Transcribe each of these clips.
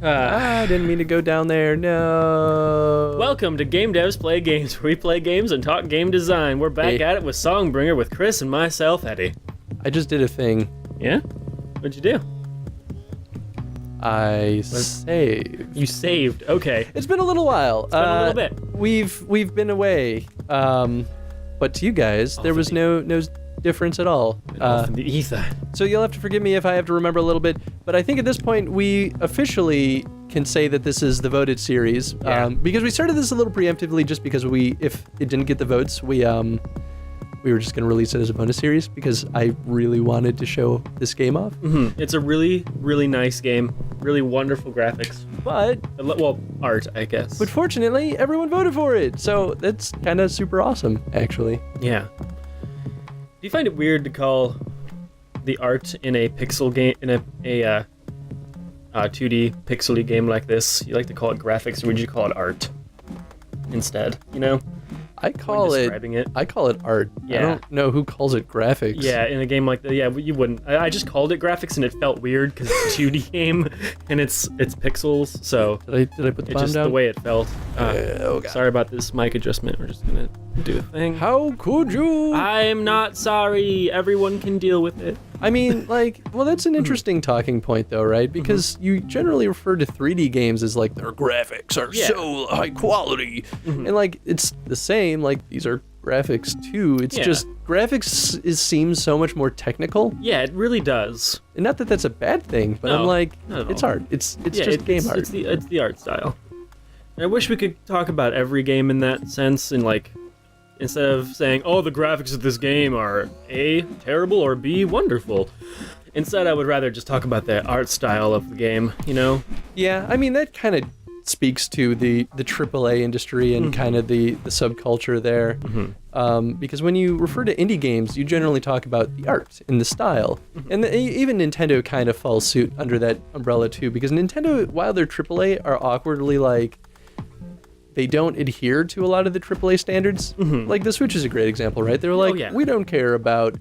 I didn't mean to go down there. No. Welcome to Game Devs Play Games, where we play games and talk game design. We're back at it with Songbringer with Chris and myself, Eddie. I just did a thing. Yeah? What'd you do? I saved. You saved. Okay. It's been a little while. It's been a little bit. We've been away. But to you guys, there was no difference at all. Off in the ether. So you'll have to forgive me if I have to remember a little bit. But I think at this point we officially can say that this is the voted series. Yeah. Because we started this a little preemptively, just because if it didn't get the votes, we were just going to release it as a bonus series because I really wanted to show this game off. Mm-hmm. It's a really, really nice game. Really wonderful graphics. But art, I guess. But fortunately, everyone voted for it. So that's kind of super awesome, actually. Yeah. Do you find it weird to call the art in a pixel game, in a 2D pixely game like this? You like to call it graphics, or would you call it art instead? You know? I call it art. Yeah. I don't know who calls it graphics. Yeah, in a game like that, yeah, you wouldn't. I just called it graphics, and it felt weird because it's a 2D game and it's pixels. So did I put the bomb just down? The way it felt. God. Sorry about this mic adjustment. We're just gonna do a thing. How could you? I'm not sorry. Everyone can deal with it. I mean, that's an interesting talking point, though, right? Because you generally refer to 3D games as their graphics are so high quality, and it's the same. These are graphics too. It's just graphics seems so much more technical. Yeah, it really does. And not that that's a bad thing, but No, it's art. It's just game art. It's the art style. And I wish we could talk about every game in that sense, and instead of saying, oh, the graphics of this game are A, terrible, or B, wonderful. Instead, I would rather just talk about the art style of the game, you know? Yeah, I mean, that kind of speaks to the AAA industry and kind of the subculture there. Because when you refer to indie games, you generally talk about the art and the style. And even Nintendo kind of falls suit under that umbrella too, because Nintendo, while they're AAA, are awkwardly they don't adhere to a lot of the AAA standards. The Switch is a great example, right? They're we don't care about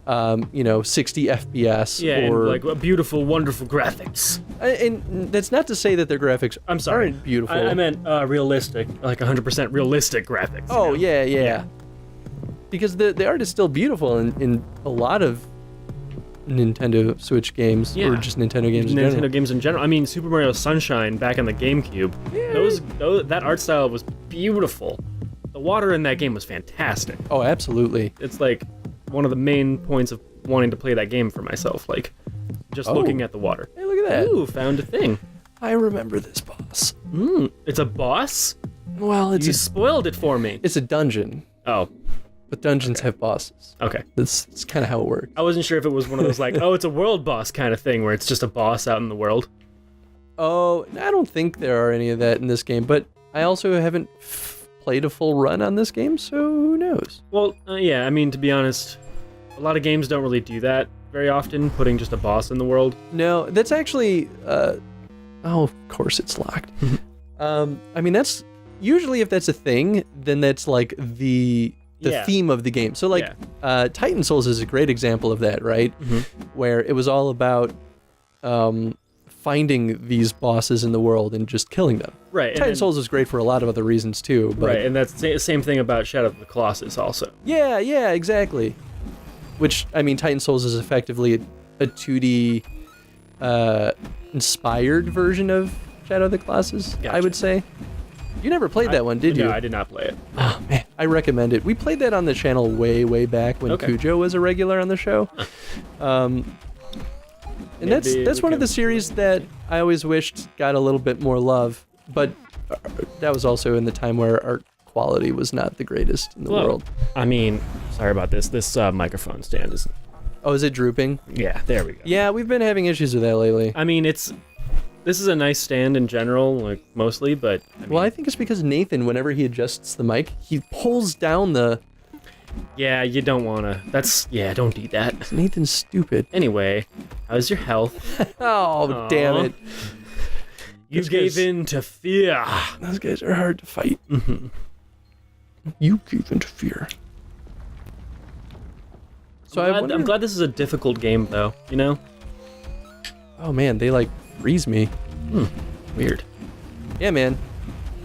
60 FPS or and beautiful, wonderful graphics. And that's not to say that their graphics aren't beautiful. I meant realistic, 100% realistic graphics. Oh, yeah. Because the art is still beautiful in a lot of Nintendo Switch games, or just Nintendo games in general. Nintendo games in general. I mean, Super Mario Sunshine back on the GameCube. Yeah. That art style was beautiful. The water in that game was fantastic. Oh, absolutely. It's one of the main points of wanting to play that game for myself, looking at the water. Hey, look at that. Ooh, found a thing. I remember this boss. It's a boss? Well, you spoiled it for me. It's a dungeon. Oh. But dungeons have bosses. Okay. That's kind of how it works. I wasn't sure if it was one of those it's a world boss kind of thing where it's just a boss out in the world. Oh, I don't think there are any of that in this game, but I also haven't played a full run on this game, so who knows? Well, yeah, I mean, to be honest, a lot of games don't really do that very often, putting just a boss in the world. No, that's actually, of course it's locked. I mean, that's, usually if that's a thing, then that's the theme of the game. So Titan Souls is a great example of that, right? Where it was all about finding these bosses in the world and just killing them. Right. Titan Souls is great for a lot of other reasons too. But right, and that's the same thing about Shadow of the Colossus also. Yeah, exactly. Which, I mean, Titan Souls is effectively a 2D inspired version of Shadow of the Colossus, Gotcha. I would say. You never played that one, did you? No, I did not play it. Oh, man, I recommend it. We played that on the channel way back when Cujo was a regular on the show. And that's one of the series that I always wished got a little bit more love, but that was also in the time where art quality was not the greatest in the world. I mean, sorry about this. This microphone stand is... Oh, is it drooping? Yeah, there we go. Yeah, we've been having issues with that lately. I mean, this is a nice stand in general, mostly, but... I think it's because Nathan, whenever he adjusts the mic, he pulls down the... Yeah, you don't wanna. Don't do that. Nathan's stupid. Anyway, how's your health? Oh, damn it. You gave in to fear. Those guys are hard to fight. You gave in to fear. So I'm glad this is a difficult game, though, you know? Oh man, they freeze me. Weird. Yeah, man.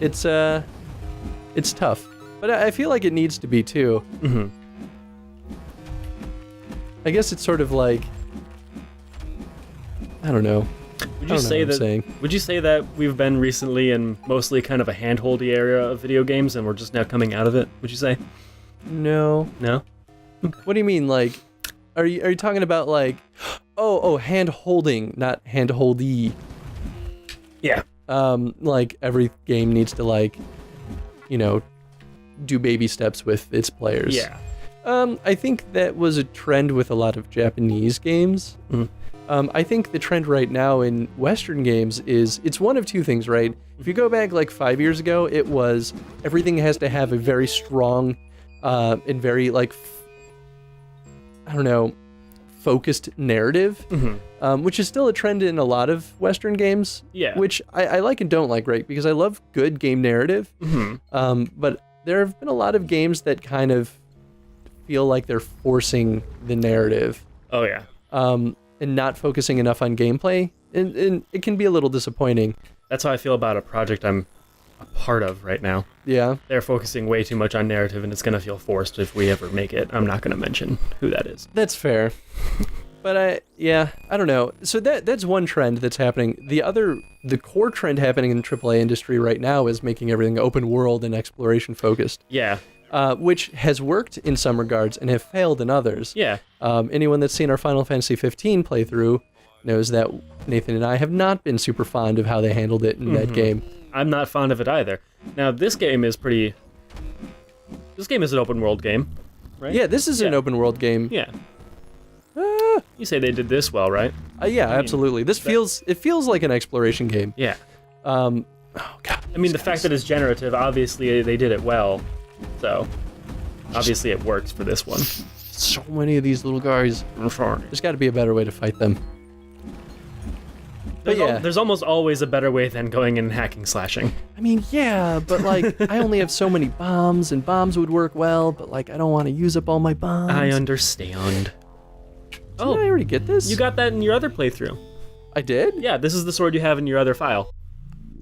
It's tough. But I feel like it needs to be, too. Mm-hmm. I guess it's sort of like... I don't know. Would you say that we've been recently in mostly kind of a hand-holdy area of video games and we're just now coming out of it? Would you say? No. No? What do you mean, like... Are you talking about, like... Oh, hand-holding, not hand-holdy. Yeah. Like, every game needs to, like... do baby steps with its players. Yeah. I think that was a trend with a lot of Japanese games. Mm. I think the trend right now in Western games is, it's one of two things, right? If you go back like 5 years ago, it was everything has to have a very strong and very like, focused narrative, which is still a trend in a lot of Western games, which I like and don't like, right? Because I love good game narrative, but there have been a lot of games that kind of feel like they're forcing the narrative. Oh, yeah. And not focusing enough on gameplay, and it can be a little disappointing. That's how I feel about a project I'm a part of right now. Yeah. They're focusing way too much on narrative, and it's going to feel forced if we ever make it. I'm not going to mention who that is. That's fair. But I don't know. So that's one trend that's happening. The core trend happening in the AAA industry right now is making everything open world and exploration focused. Yeah. Which has worked in some regards and have failed in others. Yeah. Anyone that's seen our Final Fantasy 15 playthrough knows that Nathan and I have not been super fond of how they handled it in that game. I'm not fond of it either. Now, this game is an open world game, right? Yeah, this is an open world game. Yeah. You say they did this well, right? Yeah, absolutely. It feels like an exploration game. Yeah. Oh god. I mean, the fact that it's generative, obviously they did it well. So, obviously it works for this one. So many of these little guys. There's got to be a better way to fight them. There's almost always a better way than going and hacking slashing. I mean, yeah, but like, I only have so many bombs, and bombs would work well, but like, I don't want to use up all my bombs. I understand. Did I already get this? You got that in your other playthrough. I did? Yeah, this is the sword you have in your other file.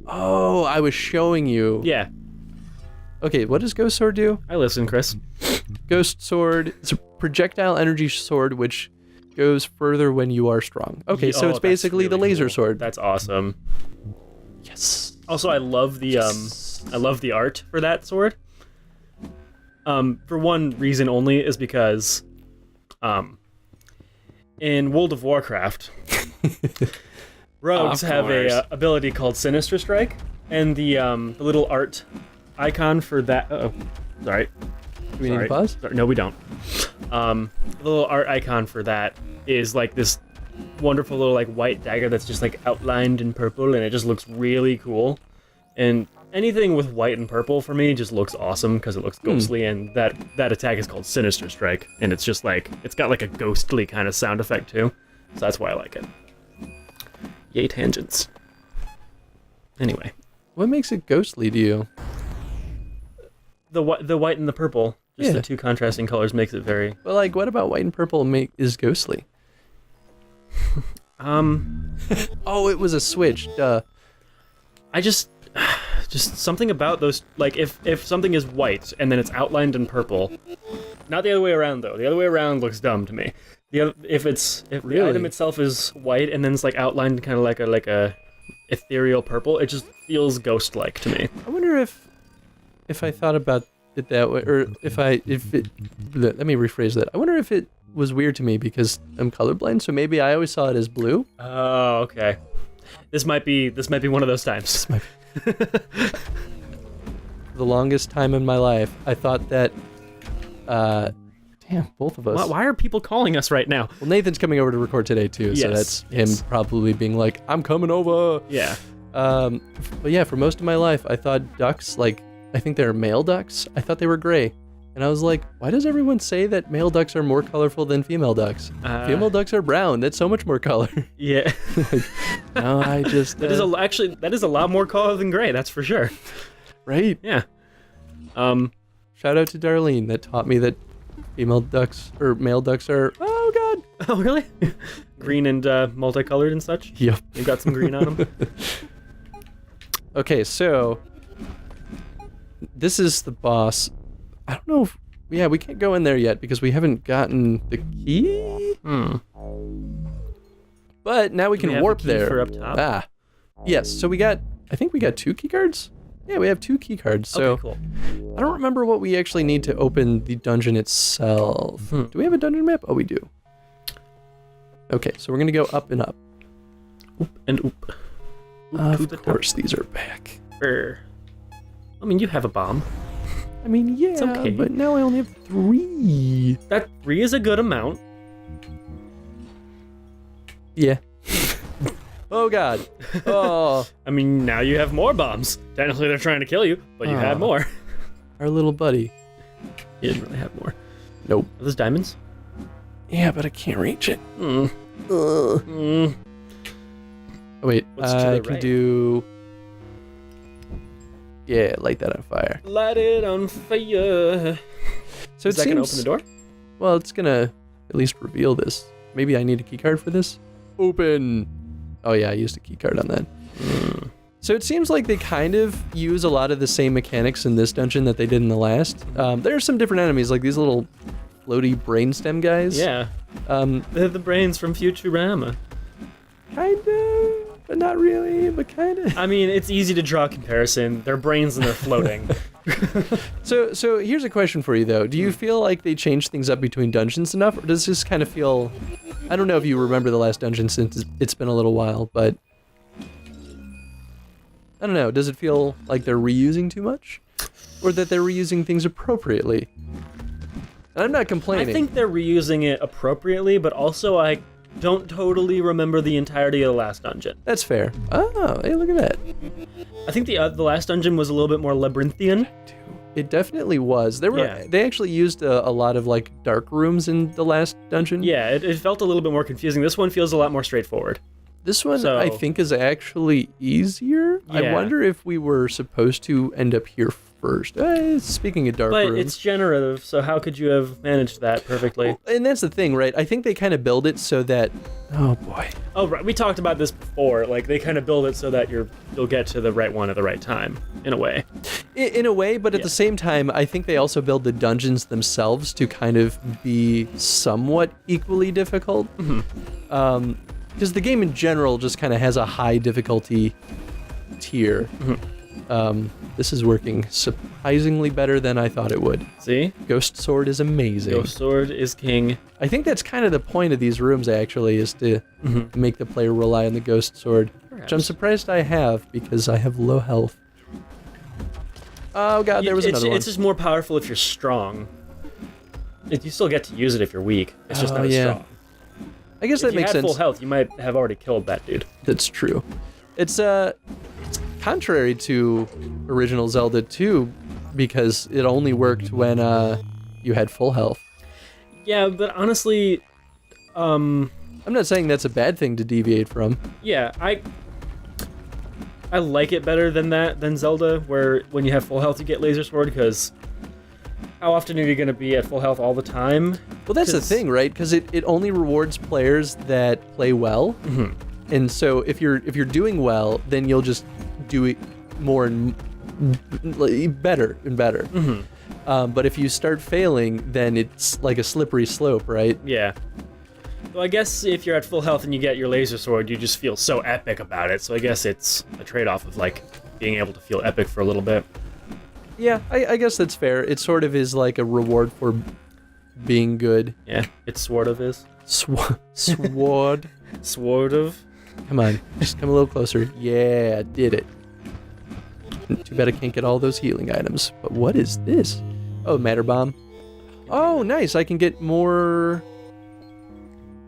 Oh, I was showing you. Yeah. Okay, what does Ghost Sword do? I listen, Chris. Ghost Sword, it's a projectile energy sword which goes further when you are strong. Okay, so it's basically the laser sword. That's awesome. Yes. Also, I love the art for that sword. For one reason only is because in World of Warcraft, rogues have a ability called Sinister Strike, and the little art icon for that. Sorry. Do we need to pause? Sorry, no, we don't. The little art icon for that is like this wonderful little like white dagger that's just like outlined in purple, and it just looks really cool. And anything with white and purple for me just looks awesome because it looks ghostly, and that attack is called Sinister Strike, and it's just like, it's got like a ghostly kind of sound effect too. So that's why I like it. Yay, tangents. Anyway. What makes it ghostly to you? The white and the purple, just the two contrasting colors makes it very... But like, what about white and purple is ghostly? Oh, it was a switch, duh. I just something about those, like, if something is white and then it's outlined in purple, not the other way around though. The other way around looks dumb to me. If the item itself is white and then it's like outlined kind of like a ethereal purple, it just feels ghost-like to me. I wonder if I thought about it that way, or let me rephrase that. I wonder if it was weird to me because I'm colorblind, so maybe I always saw it as blue. Oh, okay. This might be one of those times. The longest time in my life, I thought that. Damn, both of us. Why are people calling us right now? Well, Nathan's coming over to record today too, so that's him probably being like, "I'm coming over." Yeah. But yeah, for most of my life, I thought ducks, like, I think they're male ducks. I thought they were gray. And I was like, why does everyone say that male ducks are more colorful than female ducks? Female ducks are brown. That's so much more color. Yeah. No, I just... That is a lot more color than gray, that's for sure. Right? Yeah. Shout out to Darlene that taught me that female ducks, or male ducks are... Oh, God. Oh, really? Green and multicolored and such? Yep. You've got some green on them? Okay, so this is the boss. I don't know if... Yeah, we can't go in there yet because we haven't gotten the key. But now we can have warp the key there. for up top? Ah. Yes, so we got... I think we got 2 key cards? Yeah, we have 2 key cards. So Okay, cool. I don't remember what we actually need to open the dungeon itself. Do we have a dungeon map? Oh, we do. Okay, so we're going to go up and up. Oop and oop. Of course, these are back. I mean, you have a bomb. I mean, yeah, It's okay. but now I only have 3. That 3 is a good amount. Yeah. Oh, God. Oh. I mean, now you have more bombs. Technically, they're trying to kill you, but you had more. Our little buddy. You didn't really have more. Nope. Are those diamonds? Yeah, but I can't reach it. Mm. Ugh. Mm. Oh, wait. What's to the I can right? do... Yeah, light that on fire. Light it on fire. So Is that gonna open the door? Well, it's gonna at least reveal this. Maybe I need a key card for this? Open! Oh yeah, I used a key card on that. So it seems like they kind of use a lot of the same mechanics in this dungeon that they did in the last. There are some different enemies, like these little floaty brainstem guys. Yeah. They're the brains from Futurama. Kind of, but not really, but kind of. I mean, it's easy to draw a comparison. They're brains and they're floating. So here's a question for you, though. Do you feel like they changed things up between dungeons enough, or does this kind of feel... I don't know if you remember the last dungeon since it's been a little while, but... I don't know. Does it feel like they're reusing too much? Or that they're reusing things appropriately? And I'm not complaining. I think they're reusing it appropriately, but also I don't totally remember the entirety of the last dungeon. That's fair. Oh, hey, look at that. I think the last dungeon was a little bit more labyrinthian. It definitely was. Yeah. They actually used a lot of like dark rooms in the last dungeon. Yeah, it felt a little bit more confusing. This one feels a lot more straightforward. This one, So- I think, is actually easier. I Yeah. wonder if we were supposed to end up here first. Speaking of dark But rooms. it's generative, so how could you have managed that perfectly? And that's the thing, right? I think they kind of build it so that... Oh, boy. Oh, right. We talked about this before. Like, they kind of build it so that you'll get to the right one at the right time, in a way. In a way, but at Yeah. the same time, I think they also build the dungeons themselves to kind of be somewhat equally difficult. Because the game in general just kind of has a high difficulty tier. This is working surprisingly better than I thought it would. See? Ghost Sword is amazing. Ghost Sword is king. I think that's kind of the point of these rooms, actually, is to make the player rely on the Ghost Sword. Which I'm Perhaps. surprised I have, because I have low health. Oh god, there was another one. It's just more powerful if you're strong. You still get to use it if you're weak. It's just Oh, not as yeah. strong. I guess If that you makes had sense. full health, you might have already killed that dude. That's true. It's contrary to original Zelda 2, because it only worked when you had full health. Yeah, but honestly, I'm not saying that's a bad thing to deviate from. yeah, I like it better than Zelda, where when you have full health you get laser sword, because how often are you going to be at full health all the time? Well, that's the 'Cause- thing, right? Because it only rewards players that play well. And so if you're doing well, then you'll just do it more and better and better. But if you start failing, then it's like a slippery slope, right? Yeah. Well, I guess if you're at full health and you get your laser sword, you just feel so epic about it. So I guess it's a trade-off of like being able to feel epic for a little bit. Yeah, I guess that's fair. It sort of is like a reward for being good. Yeah, it sort of is. Sword. Sort of. Come on, just come a little closer. Yeah, did it. Too bad I can't get all those healing items. But what is this? Oh, matter bomb. Oh, nice. I can get more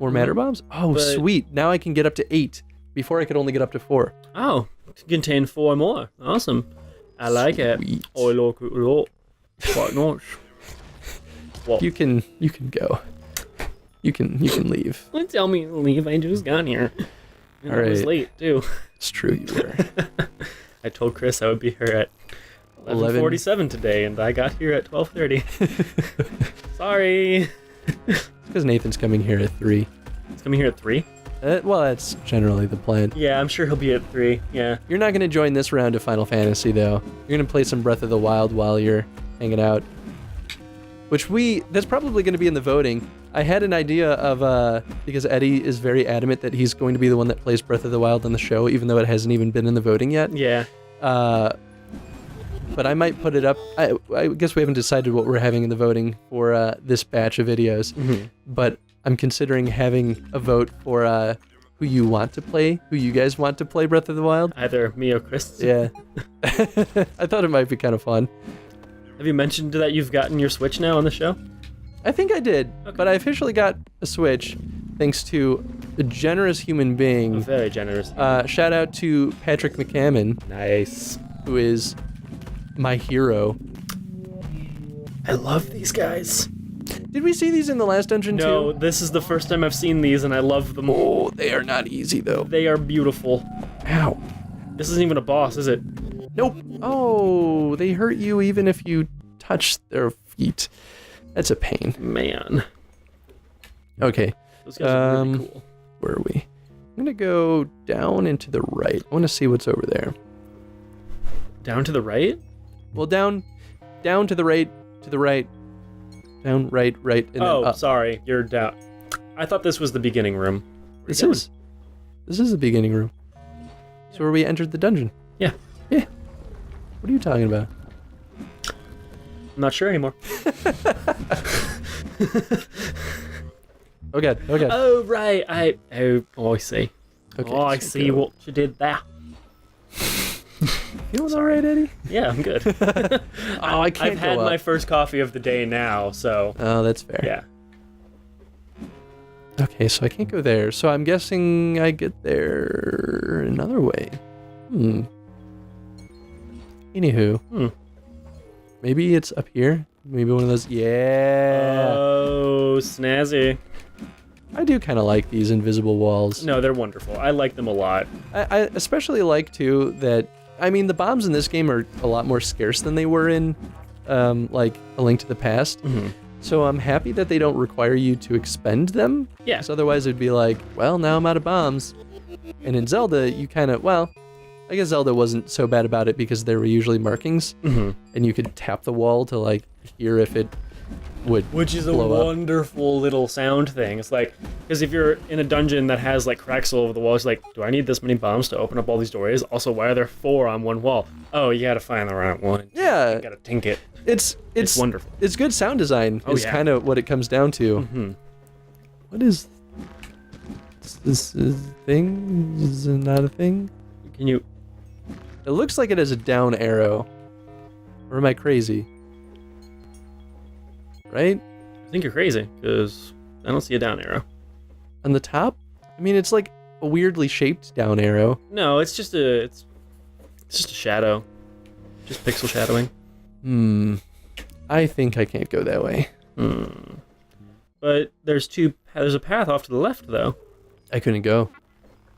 matter bombs. Oh, But- sweet. Now I can get up to 8. Before I could only get up to 4. Oh, contain 4 more. Awesome. I like it. Sweet. I like it a lot. Quite nice. Well, You can go. You can leave. don't tell me to leave. I just got here. And All I was right. late too. It's true, you were. I told Chris I would be here at 11:47 today, and I got here at 12:30. Sorry. Because Nathan's coming here at 3. It's coming here at 3. Well, that's generally the plan. Yeah, I'm sure he'll be at 3. Yeah. You're not going to join this round of Final Fantasy, though. You're going to play some Breath of the Wild while you're hanging out. That's probably going to be in the voting. I had an idea of, because Eddie is very adamant that he's going to be the one that plays Breath of the Wild on the show, even though it hasn't even been in the voting yet. Yeah. But I might put it up. I guess we haven't decided what we're having in the voting for this batch of videos. Mm-hmm. But I'm considering having a vote for who you guys want to play Breath of the Wild. Either me or Chris. Yeah. I thought it might be kind of fun. Have you mentioned that you've gotten your Switch now on the show? I think I did, Okay. but I officially got a Switch thanks to a generous human being. Very generous. Shout out to Patrick McCammon, Nice. who is my hero. I love these guys. Did we see these in the last dungeon No, too? this is the first time I've seen these, and I love them. Oh, they are not easy though. They are beautiful. Ow. This isn't even a boss, is it? Nope. Oh, they hurt you even if you touch their feet. That's a pain. Man. Okay. Those guys are really cool. Where are we? I'm gonna go down and to the right. I want to see what's over there. Down to the right? Well, down to the right, down, right, and then up. Sorry. You're down. I thought this was the beginning room. This is the beginning room. So where we entered the dungeon. Yeah. Yeah. What are you talking about? I'm not sure anymore. Okay. Oh, right. I see. Okay, I so see go. what you did there. Feeling all right, Eddie? Yeah, I'm good. I can't I've had go up. my first coffee of the day now, so Oh, that's fair. yeah. Okay, so I can't go there. So I'm guessing I get there another way. Anywho. Maybe it's up here. Maybe one of those. Yeah. Oh, snazzy. I do kind of like these invisible walls. No, they're wonderful. I like them a lot. I especially like, too, that... I mean, the bombs in this game are a lot more scarce than they were in, like, A Link to the Past. Mm-hmm. So I'm happy that they don't require you to expend them. Yeah. Because otherwise it'd be like, well, now I'm out of bombs. And in Zelda, you kind of... Well, I guess Zelda wasn't so bad about it because there were usually markings. Mm-hmm. And you could tap the wall to, like, hear if it would Which is a blow up. wonderful little sound thing. It's like, because if you're in a dungeon that has like cracks all over the wall, it's like, do I need this many bombs to open up all these doors? Also, why are there 4 on one wall? Oh, you gotta find the right one. Yeah. You gotta tink it. It's wonderful. It's good sound design is yeah. kind of what it comes down to. Mm-hmm. What is this a thing? Is it not a thing? Can you... It looks like it has a down arrow. Or am I crazy? Right? I think you're crazy, because I don't see a down arrow. On the top? I mean, it's like a weirdly shaped down arrow. No, it's just a shadow. Just pixel shadowing. I think I can't go that way. But there's a path off to the left, though. I couldn't go.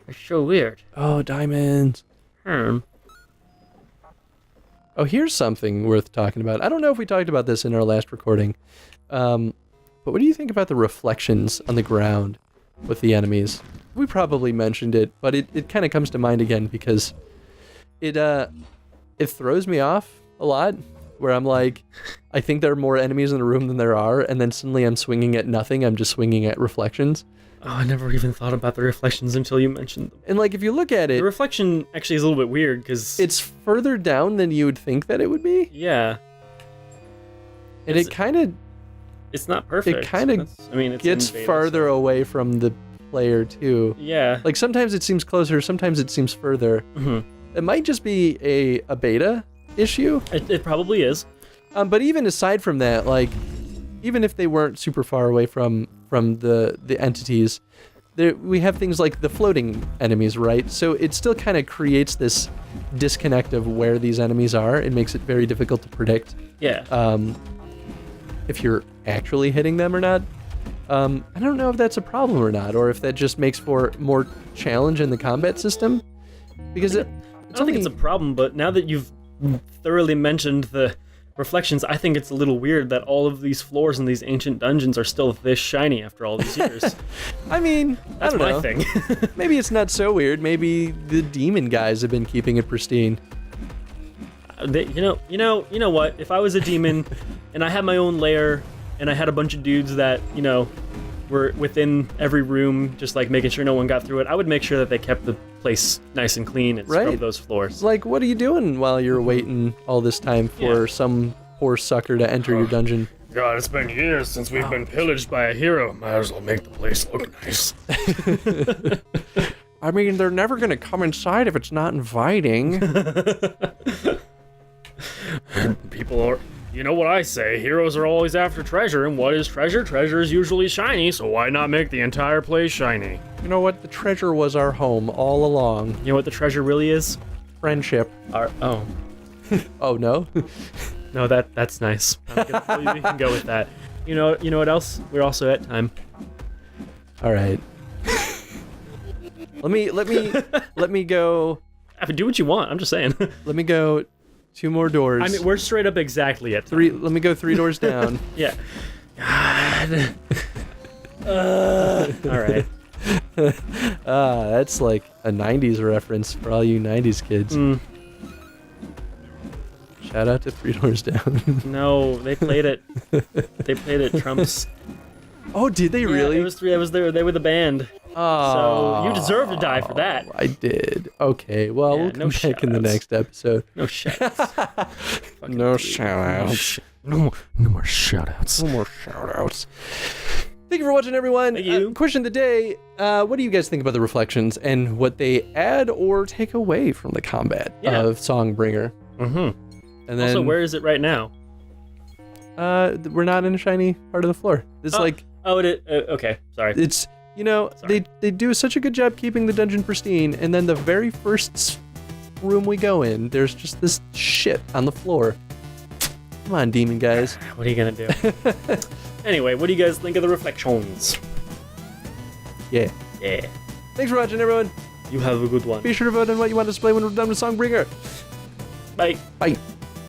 It's so weird. Oh, diamonds. Oh, here's something worth talking about. I don't know if we talked about this in our last recording. But what do you think about the reflections on the ground with the enemies? We probably mentioned it, but it kind of comes to mind again because it throws me off a lot, where I'm like, I think there are more enemies in the room than there are, and then suddenly I'm swinging at nothing, I'm just swinging at reflections. Oh, I never even thought about the reflections until you mentioned them. And like, if you look at it, The reflection actually is a little bit weird, because... it's further down than you would think that it would be. Yeah. And it kind of It's not perfect. It kinda it's gets in beta, farther so- away from the player too. Yeah. Like sometimes it seems closer, sometimes it seems further. Mhm. It might just be a beta issue. It probably is. But even aside from that, like, even if they weren't super far away from the entities, we have things like the floating enemies, right? So it still kind of creates this disconnect of where these enemies are. It makes it very difficult to predict Yeah. if you're actually hitting them or not. I don't know if that's a problem or not, or if that just makes for more challenge in the combat system. Because I don't think it's a problem, but now that you've thoroughly mentioned the Reflections, I think it's a little weird that all of these floors in these ancient dungeons are still this shiny after all these years. I mean, That's I don't know. my thing. Maybe it's not so weird. Maybe the demon guys have been keeping it pristine. You know what? If I was a demon and I had my own lair and I had a bunch of dudes that, were within every room, just like making sure no one got through it, I would make sure that they kept the place nice and clean and scrub those floors. It's like, what are you doing while you're waiting all this time for some poor sucker to enter your dungeon? God, it's been years since we've been pillaged by a hero. Might as well make the place look nice. I mean, they're never going to come inside if it's not inviting. People are... You know what I say, heroes are always after treasure, and what is treasure? Treasure is usually shiny, so why not make the entire place shiny? You know what? The treasure was our home all along. You know what the treasure really is? Friendship. Oh, no? no, that's nice. We can go with that. You know what else? We're also at time. All right. Let me go. I mean, do what you want. I'm just saying. Let me go 2 more doors. I mean, we're straight up exactly at time. 3. Let me go 3 doors down. Yeah. God. All right. That's like a 90s reference for all you 90s kids. Shout out to 3 doors down. No, they played it. They played it Trump's. Oh, did they really? It was 3. I was there. They were the band. Oh, So you deserve to die for that. I did. Okay, well, we'll come back in the next episode. No shoutouts. No shoutouts. No more shoutouts. No more shoutouts. Thank you for watching, everyone. Thank you. Question of the day, what do you guys think about the reflections and what they add or take away from the combat of Songbringer? Mm-hmm. And then, also, where is it right now? we're not in a shiny part of the floor. It's like... Oh, okay, sorry. It's... they do such a good job keeping the dungeon pristine, and then the very first room we go in, there's just this shit on the floor. Come on, demon guys. What are you gonna do? Anyway, what do you guys think of the reflections? Yeah. Thanks for watching, everyone. You have a good one. Be sure to vote on what you want to display when we're done with Songbringer. Bye. Bye.